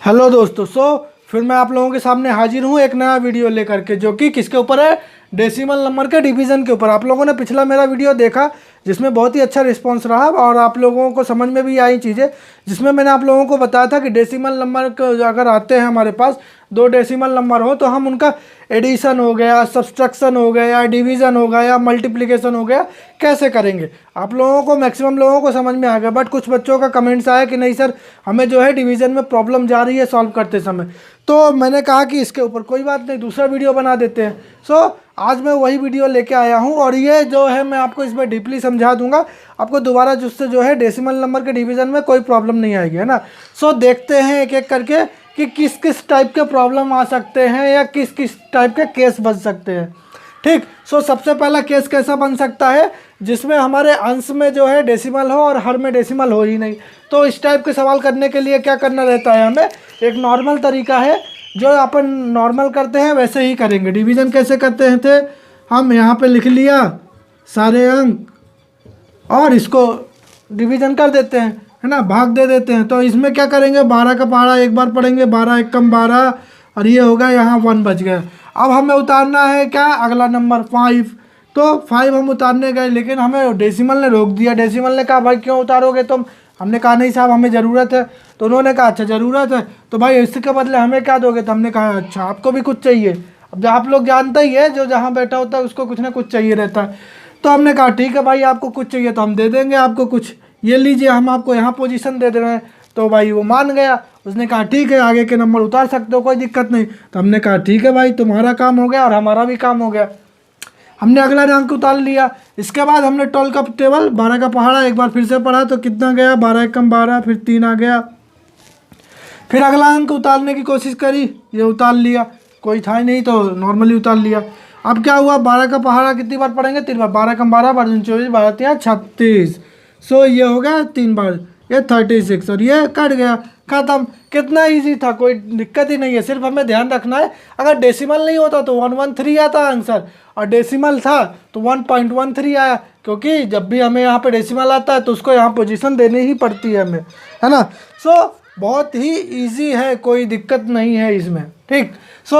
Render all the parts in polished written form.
Hello दोस्तों, फिर मैं आप लोगों के सामने हाजिर हूँ एक नया वीडियो लेकर के, जो कि किसके ऊपर है, डेसिमल नंबर के डिवीज़न के ऊपर। आप लोगों ने पिछला मेरा वीडियो देखा जिसमें बहुत ही अच्छा रिस्पांस रहा और आप लोगों को समझ में भी आई चीज़ें, जिसमें मैंने आप लोगों को बताया था कि डेसिमल नंबर अगर आते हैं हमारे पास, दो डेसिमल नंबर हो तो हम उनका एडिशन हो गया, सब्सट्रैक्शन हो गया, डिवीज़न हो गया या मल्टीप्लिकेशन हो गया, कैसे करेंगे। आप लोगों को, मैक्सिमम लोगों को समझ में आ गया, बट कुछ बच्चों का कमेंट्स आया कि नहीं सर, हमें जो है डिवीज़न में प्रॉब्लम जा रही है सॉल्व करते समय। तो मैंने कहा कि इसके ऊपर कोई बात नहीं, दूसरा वीडियो बना देते हैं। आज मैं वही वीडियो लेके आया हूँ और ये जो है मैं आपको इसमें डीपली समझा दूंगा। आपको दोबारा जिससे जो है डेसिमल नंबर के डिवीज़न में कोई प्रॉब्लम नहीं आएगी, है ना। देखते हैं एक एक करके कि किस किस टाइप के प्रॉब्लम आ सकते हैं या किस किस टाइप के केस बन सकते हैं। ठीक। सबसे पहला केस कैसा बन सकता है, जिसमें हमारे अंश में जो है डेसिमल हो और हर में डेसिमल हो ही नहीं। तो इस टाइप के सवाल करने के लिए क्या करना रहता है, हमें एक नॉर्मल तरीका है, जो अपन नॉर्मल करते हैं वैसे ही करेंगे। डिवीज़न कैसे करते हैं थे, हम यहाँ पे लिख लिया सारे अंक और इसको डिवीज़न कर देते हैं, है ना, भाग दे देते हैं। तो इसमें क्या करेंगे, 12 का पहाड़ा एक बार पढ़ेंगे, 12 एकम 12 और ये होगा यहाँ 1 बच गया। अब हमें उतारना है क्या, अगला नंबर 5। तो 5 हम उतारने गए, लेकिन हमें डेसिमल ने रोक दिया। डेसिमल ने कहा भाई क्यों उतारोगे तुम, हमने कहा नहीं साहब हमें ज़रूरत है। तो उन्होंने कहा अच्छा ज़रूरत है तो भाई इसके बदले हमें क्या दोगे। तो हमने कहा अच्छा आपको भी कुछ चाहिए। अब आप लोग जानते ही है, जो जहाँ बैठा होता है उसको कुछ ना कुछ चाहिए रहता है। तो हमने कहा ठीक है भाई, आपको कुछ चाहिए तो हम दे देंगे आपको कुछ, ये लीजिए हम आपको यहाँ पोजीशन दे रहे हैं। तो भाई वो मान गया, उसने कहा ठीक है आगे के नंबर उतार सकते हो, कोई दिक्कत नहीं। तो हमने कहा ठीक है भाई, तुम्हारा काम हो गया और हमारा भी काम हो गया। हमने अगला अंक उतार लिया। इसके बाद हमने 12 का टेबल, 12 का पहाड़ा एक बार फिर से पढ़ा, तो कितना गया, 12 एकम 12, फिर 3 आ गया। फिर अगला अंक उतारने की कोशिश करी, ये उतार लिया, कोई था ही नहीं तो नॉर्मली उतार लिया। अब क्या हुआ, 12 का पहाड़ा कितनी बार पढ़ेंगे, 3 बार, 12 एकम 12, 12 24, 12 3 36। ये हो गया 3 बार, ये 36 और ये कट गया, खत्म। कितना इजी था, कोई दिक्कत ही नहीं है। सिर्फ हमें ध्यान रखना है, अगर डेसिमल नहीं होता तो 113 आता आंसर, और डेसिमल था तो 1.13 आया, क्योंकि जब भी हमें यहाँ पे डेसिमल आता है तो उसको यहाँ पोजीशन देनी ही पड़ती है हमें, है ना। बहुत ही इजी है, कोई दिक्कत नहीं है इसमें। ठीक।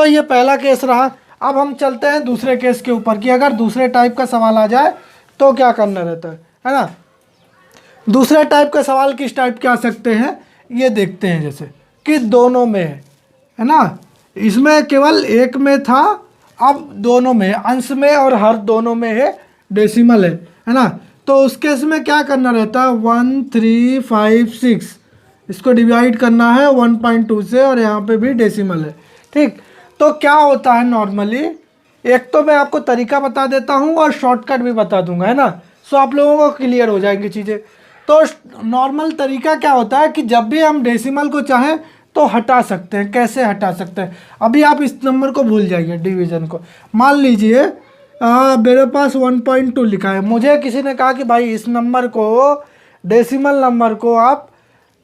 ये पहला केस रहा। अब हम चलते हैं दूसरे केस के ऊपर कि अगर दूसरे टाइप का सवाल आ जाए तो क्या करना रहता है ना। दूसरे टाइप का सवाल किस टाइप के आ सकते हैं, ये देखते हैं। जैसे कि दोनों में है ना, इसमें केवल एक में था, अब दोनों में, अंश में और हर दोनों में है, डेसिमल है ना। तो उस केस में क्या करना रहता है, 1 3 5 6 इसको डिवाइड करना है 1.2 से, और यहाँ पे भी डेसिमल है। ठीक। तो क्या होता है नॉर्मली, एक तो मैं आपको तरीका बता देता हूँ और शॉर्टकट भी बता दूंगा, है ना। आप लोगों को क्लियर हो जाएंगी चीज़ें। तो नॉर्मल तरीका क्या होता है कि जब भी हम डेसिमल को चाहें तो हटा सकते हैं। कैसे हटा सकते हैं, अभी आप इस नंबर को भूल जाइए, डिवीज़न को। मान लीजिए मेरे पास 1.2 लिखा है, मुझे किसी ने कहा कि भाई इस नंबर को, डेसिमल नंबर को आप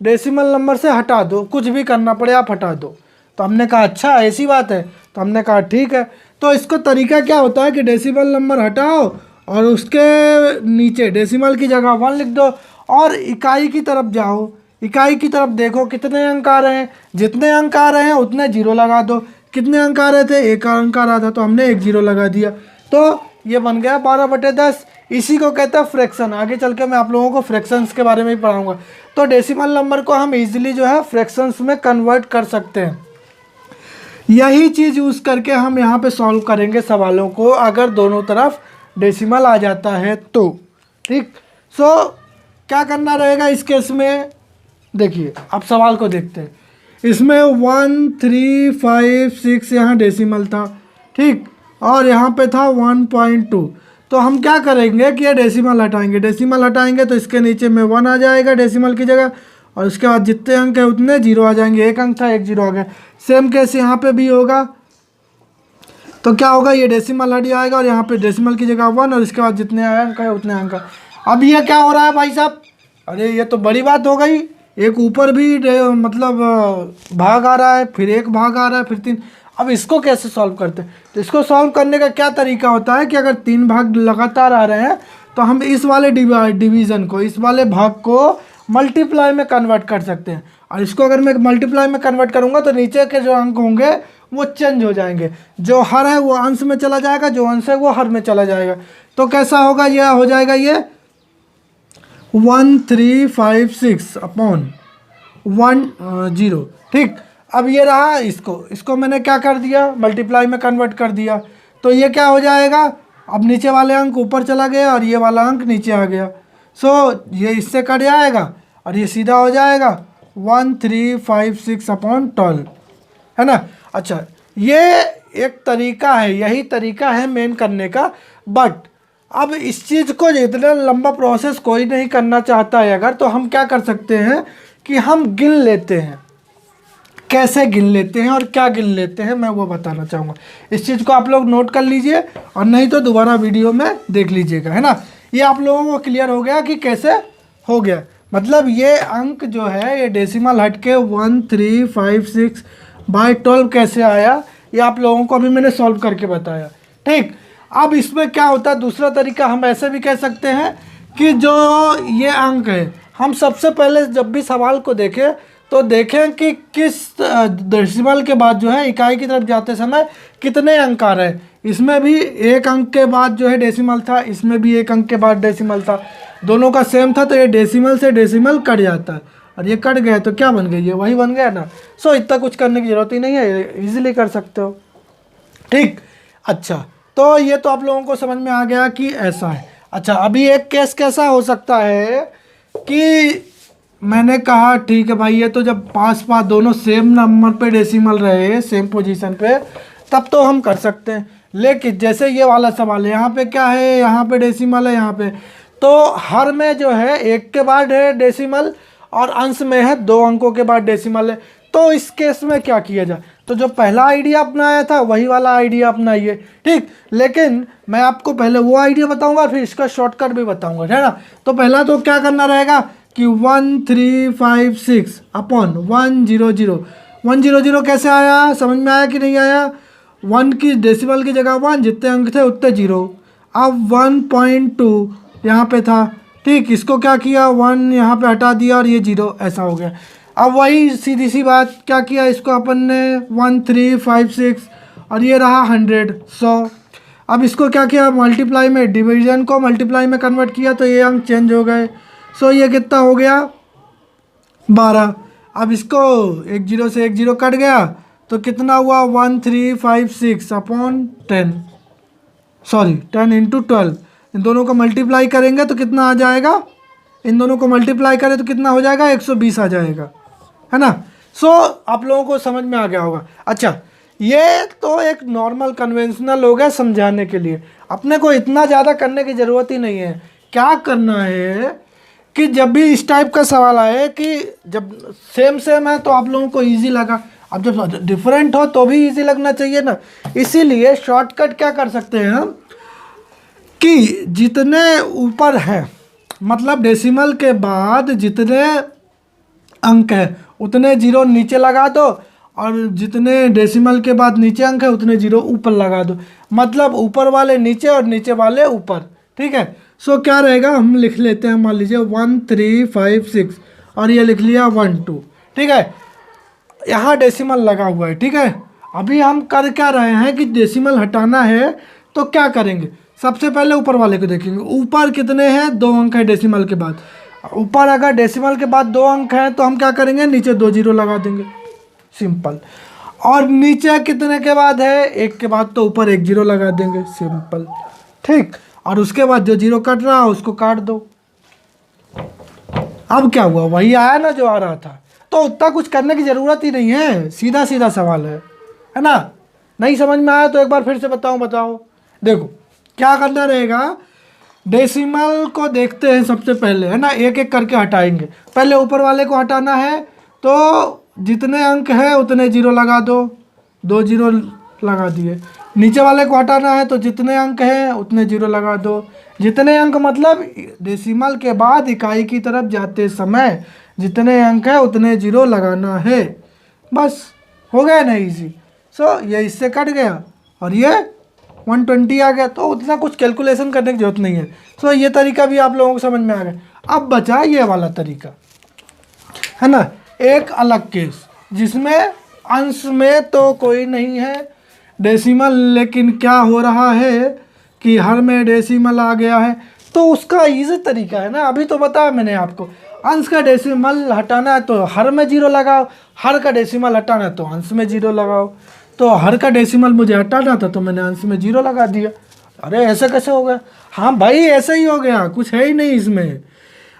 डेसिमल नंबर से हटा दो, कुछ भी करना पड़े आप हटा दो। तो हमने कहा अच्छा ऐसी बात है, तो हमने कहा ठीक है। तो इसको तरीका क्या होता है कि डेसिमल नंबर हटाओ और उसके नीचे डेसिमल की जगह 1 लिख दो, और इकाई की तरफ जाओ, इकाई की तरफ देखो कितने अंक आ रहे हैं, जितने अंक आ रहे हैं उतने 0 लगा दो। कितने अंक आ रहे थे, 1 अंक आ रहा था तो हमने 1 0 लगा दिया। तो ये बन गया 12/10। इसी को कहते हैं फ्रैक्शन। आगे चल के मैं आप लोगों को फ्रैक्शंस के बारे में ही पढ़ाऊंगा। तो डेसिमल नंबर को हम इजीली जो है फ्रैक्शंस में कन्वर्ट कर सकते हैं। यही चीज़ यूज़ करके हम यहाँ पे सॉल्व करेंगे सवालों को, अगर दोनों तरफ डेसिमल आ जाता है तो। ठीक। क्या करना रहेगा इस केस में, देखिए अब सवाल को देखते हैं। इसमें 1 3 5 6 यहाँ डेसिमल था, ठीक, और यहाँ पे था 1.2। तो हम क्या करेंगे कि ये डेसिमल हटाएंगे, डेसिमल हटाएंगे तो इसके नीचे में 1 आ जाएगा डेसिमल की जगह, और उसके बाद जितने अंक है उतने 0 आ जाएंगे। 1 अंक था 1 0 आ गया। सेम केस यहाँ पे भी होगा। तो क्या होगा, ये डेसिमल हट जाएगा और यहाँ पे डेसिमल की जगह 1, और इसके बाद जितने अंक है उतने अंक। अब ये क्या हो रहा है भाई साहब, अरे ये तो बड़ी बात हो गई। एक ऊपर भी मतलब भाग आ रहा है, फिर एक भाग आ रहा है, फिर 3। अब इसको कैसे सॉल्व करते हैं, तो इसको सॉल्व करने का क्या तरीका होता है कि अगर 3 भाग लगातार आ रहे हैं तो हम इस वाले डिवीज़न को, इस वाले भाग को मल्टीप्लाई में कन्वर्ट कर सकते हैं। और इसको अगर मैं मल्टीप्लाई में कन्वर्ट करूँगा तो नीचे के जो अंक होंगे वो चेंज हो जाएंगे। जो हर है वो अंश में चला जाएगा, जो अंश है वो हर में चला जाएगा। तो कैसा होगा, यह हो जाएगा ये 1356 अपॉन 10। ठीक, अब ये रहा, इसको मैंने क्या कर दिया, मल्टीप्लाई में कन्वर्ट कर दिया। तो ये क्या हो जाएगा, अब नीचे वाले अंक ऊपर चला गया और ये वाला अंक नीचे आ गया। सो ये इससे कट जाएगा और ये सीधा हो जाएगा 1356 अपॉन 12, है ना। अच्छा, ये एक तरीका है, यही तरीका है मेन करने का। बट अब इस चीज़ को इतना लंबा प्रोसेस कोई नहीं करना चाहता है अगर, तो हम क्या कर सकते हैं कि हम गिन लेते हैं। कैसे गिन लेते हैं और क्या गिन लेते हैं मैं वो बताना चाहूँगा। इस चीज़ को आप लोग नोट कर लीजिए और नहीं तो दोबारा वीडियो में देख लीजिएगा, है ना। ये आप लोगों को क्लियर हो गया कि कैसे हो गया। मतलब ये अंक जो है ये डेसिमल हट के 1356/12 कैसे आया, ये आप लोगों को अभी मैंने सॉल्व करके बताया। ठीक, अब इसमें क्या होता है, दूसरा तरीका हम ऐसे भी कह सकते हैं कि जो ये अंक है, हम सबसे पहले जब भी सवाल को देखें तो देखें कि किस डेसिमल के बाद जो है इकाई की तरफ जाते समय कितने अंक आ रहे हैं। इसमें भी एक अंक के बाद जो है डेसिमल था, इसमें भी एक अंक के बाद डेसिमल था, दोनों का सेम था, तो ये डेसिमल से डेसिमल कट जाता है और ये कट गए तो क्या बन गई, ये वही बन गया ना। सो इतना कुछ करने की ज़रूरत ही नहीं है, इजीली कर सकते हो। ठीक, अच्छा, तो ये तो आप लोगों को समझ में आ गया कि ऐसा है। अच्छा, अभी एक केस कैसा हो सकता है कि मैंने कहा ठीक है भाई, ये तो जब पास दोनों सेम नंबर पे डेसिमल रहे, सेम पोजीशन पे, तब तो हम कर सकते हैं। लेकिन जैसे ये वाला सवाल है, यहाँ पे क्या है, यहाँ पे डेसिमल है, यहाँ पे तो हर में जो है एक के बाद है डेसिमल और अंश में है 2 अंकों के बाद डेसिमल है। तो इस केस में क्या किया जाए, तो जो पहला आइडिया अपनाया था वही वाला आइडिया अपनाइए। ठीक, लेकिन मैं आपको पहले वो आइडिया बताऊंगा फिर इसका शॉर्टकट भी बताऊंगा, है ना। तो पहला तो क्या करना रहेगा कि 1356 अपॉन 100। 100 कैसे आया, समझ में आया कि नहीं आया। 1 की डेसिमल की जगह 1, जितने अंक थे उतने 0। अब 1.2 यहाँ पे था, ठीक, इसको क्या किया, 1 यहाँ पे हटा दिया और ये 0 ऐसा हो गया। अब वही सीधी सी बात क्या किया, इसको अपन ने 1356 और ये रहा 100। अब इसको क्या किया, मल्टीप्लाई में, डिवीजन को मल्टीप्लाई में कन्वर्ट किया तो ये अंक चेंज हो गए। सो ये कितना हो गया, 12। अब इसको 10 से 10 कट गया तो कितना हुआ, 1356 अपॉन 10, सॉरी 10 इंटू 12। इन दोनों को मल्टीप्लाई करेंगे तो कितना आ जाएगा, इन दोनों को मल्टीप्लाई करें तो कितना हो जाएगा, 120 आ जाएगा, है ना। सो आप लोगों को समझ में आ गया होगा। अच्छा, ये तो एक नॉर्मल कन्वेंशनल हो गया समझाने के लिए, अपने को इतना ज़्यादा करने की ज़रूरत ही नहीं है। क्या करना है कि जब भी इस टाइप का सवाल आए कि जब सेम है तो आप लोगों को इजी लगा, अब जब डिफरेंट हो तो भी इजी लगना चाहिए ना। इसीलिए शॉर्टकट क्या कर सकते हैं हम कि जितने ऊपर है, मतलब डेसिमल के बाद जितने अंक है उतने 0 नीचे लगा दो और जितने डेसिमल के बाद नीचे अंक है उतने 0 ऊपर लगा दो, मतलब ऊपर वाले नीचे और नीचे वाले ऊपर। ठीक है, सो क्या रहेगा, हम लिख लेते हैं, मान लीजिए 1356 और ये लिख लिया 12। ठीक है, यहाँ डेसिमल लगा हुआ है। ठीक है, अभी हम कर क्या रहे हैं कि डेसिमल हटाना है तो क्या करेंगे, सबसे पहले ऊपर वाले को देखेंगे, ऊपर कितने हैं, 2 अंक है डेसिमल के बाद। ऊपर अगर डेसिमल के बाद 2 अंक हैं तो हम क्या करेंगे, नीचे 2 0 लगा देंगे, सिंपल। और नीचे कितने के बाद है, 1 के बाद, तो ऊपर 1 0 लगा देंगे, सिंपल। ठीक, और उसके बाद जो 0 कट रहा है उसको काट दो। अब क्या हुआ, वही आया ना जो आ रहा था, तो उतना कुछ करने की ज़रूरत ही नहीं है, सीधा सीधा सवाल है ना। नहीं समझ में आया तो एक बार फिर से बताओ। देखो क्या करना रहेगा, डेसिमल को देखते हैं सबसे पहले, है ना, एक एक करके हटाएंगे। पहले ऊपर वाले को हटाना है तो जितने अंक है उतने 0 लगा दो, 2 0 लगा दिए। नीचे वाले को हटाना है तो जितने अंक हैं उतने 0 लगा दो। जितने अंक मतलब डेसिमल के बाद इकाई की तरफ जाते समय जितने अंक है उतने 0 लगाना है, बस हो गया ना, इजी। सो ये इससे कट गया और ये 120 आ गया, तो उतना कुछ कैलकुलेशन करने की जरूरत नहीं है। ये तरीका भी आप लोगों को समझ में आ गया। अब बचा ये वाला तरीका, है ना, एक अलग केस जिसमें अंश में तो कोई नहीं है डेसिमल, लेकिन क्या हो रहा है कि हर में डेसिमल आ गया है। तो उसका इजी तरीका है ना, अभी तो बताया मैंने आपको, अंश का डेसिमल हटाना है तो हर में जीरो लगाओ, हर का डेसिमल हटाना है तो अंश में जीरो लगाओ। तो हर का डेसिमल मुझे हटाना था तो मैंने अंश में जीरो लगा दिया। अरे ऐसे कैसे हो गया? हाँ भाई ऐसे ही हो गया, कुछ है ही नहीं इसमें।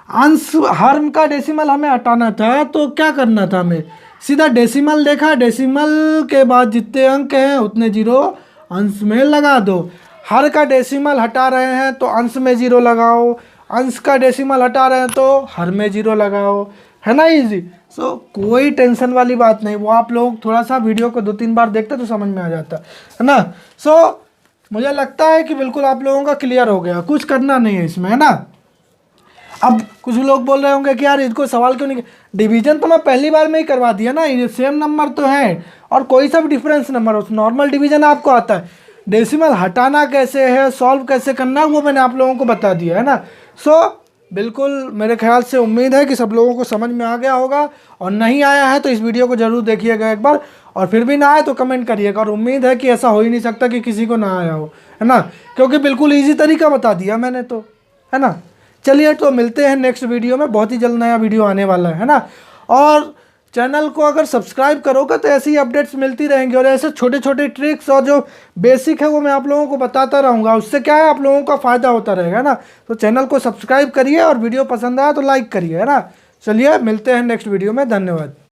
अंश हर का डेसिमल हमें हटाना था तो क्या करना था, हमें सीधा डेसिमल देखा, डेसिमल के बाद जितने अंक हैं उतने जीरो अंश में लगा दो। हर का डेसिमल हटा रहे हैं तो अंश में जीरो लगाओ, अंश का डेसिमल हटा रहे हैं तो हर में जीरो लगाओ, है ना इजी। सो कोई टेंशन वाली बात नहीं, वो आप लोग थोड़ा सा वीडियो को 2-3 बार देखते तो समझ में आ जाता है ना। सो मुझे लगता है कि बिल्कुल आप लोगों का क्लियर हो गया, कुछ करना नहीं है इसमें, है ना। अब कुछ लोग बोल रहे होंगे कि यार इसको सवाल क्यों नहीं, डिवीजन तो मैं पहली बार में ही करवा दिया ना, ये सेम नंबर तो है और कोई सा भी डिफरेंस नंबर हो, नॉर्मल डिवीजन आपको आता है। डेसिमल हटाना कैसे है, सॉल्व कैसे करना है, वो मैंने आप लोगों को बता दिया है ना। सो बिल्कुल मेरे ख्याल से उम्मीद है कि सब लोगों को समझ में आ गया होगा, और नहीं आया है तो इस वीडियो को ज़रूर देखिएगा एक बार, और फिर भी ना आए तो कमेंट करिएगा। और उम्मीद है कि ऐसा हो ही नहीं सकता कि किसी को ना आया हो, है ना, क्योंकि बिल्कुल ईजी तरीका बता दिया मैंने तो, है ना। चलिए तो मिलते हैं नेक्स्ट वीडियो में, बहुत ही जल्द नया वीडियो आने वाला है ना। और चैनल को अगर सब्सक्राइब करोगे तो ऐसी अपडेट्स मिलती रहेंगी, और ऐसे छोटे छोटे ट्रिक्स और जो बेसिक है वो मैं आप लोगों को बताता रहूँगा, उससे क्या है आप लोगों का फ़ायदा होता रहेगा ना। तो चैनल को सब्सक्राइब करिए और वीडियो पसंद आया तो लाइक करिए, है ना। चलिए मिलते हैं नेक्स्ट वीडियो में, धन्यवाद।